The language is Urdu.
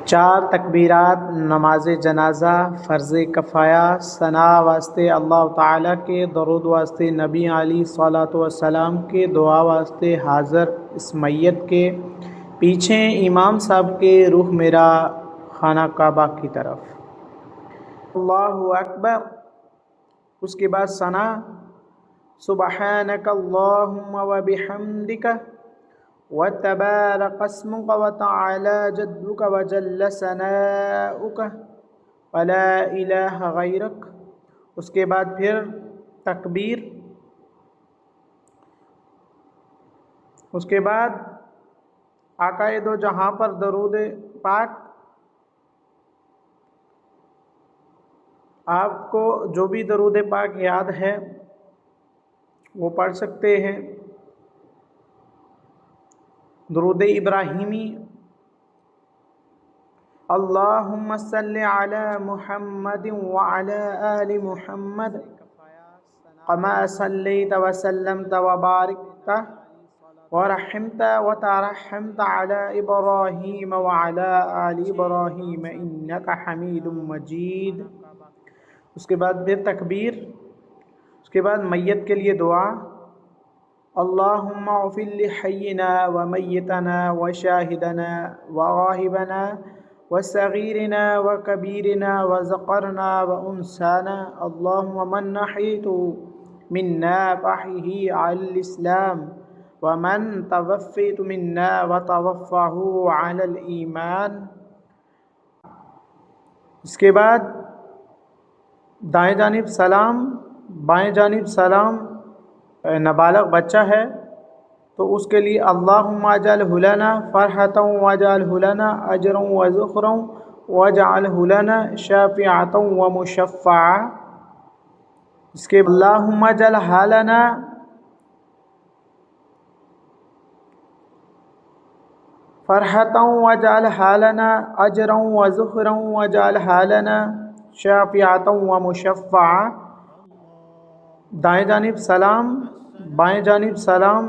4 تکبیرات نماز جنازہ فرض کفایہ، ثنا واسطے اللہ تعالیٰ کے، درود واسطے نبی علیہ الصلوۃ والسلام کے، دعا واسطے حاضر اس میت کے، پیچھے امام صاحب کے رخ میرا خانہ کعبہ کی طرف۔ اللہ اکبر۔ اس کے بعد ثنا، سبحانک اللہم وبحمدک وتبارک اسمک وتعالی جدک وجل ثناؤک ولا الہ غیرک۔ اس کے بعد پھر تکبیر، اس کے بعد آقا دو جہاں پر درود پاک۔ آپ کو جو بھی درود پاک یاد ہے وہ پڑھ سکتے ہیں۔ درود ابراہیمی، اللہم صلی علی محمد وعلی آل محمد کما صلیت وسلمت وبارکت ورحمت وترحمت علی ابراہیم وعلی آل ابراہیم انک حمید مجید۔ اس کے بعد پھر تکبیر، اس کے بعد میت کے لیے دعا، اللہم اغفر لحینا ومیتنا وشاہدنا وغائبنا وصغیرنا وکبیرنا وذکرنا وانثانا، اللہم من احییت منا فاحیہ علی الاسلام ومن توفیت منا وتوفہ علی الایمان۔ اس کے بعد دائیں جانب سلام، بائیں جانب سلام۔ نابالغ بچہ ہے تو اس کے لیے اللہم اجعلہ لنا فرحۃ واجعلہ لنا اجرا وذخرا واجعلہ لنا شافعۃ ومشفعۃ۔ اس کے اللہم اجعلہ لنا فرحۃ واجعلہ لنا اجرا وذخرا واجعلہ لنا شافعۃ ومشفعۃ۔ دائیں جانب سلام، بائیں جانب سلام۔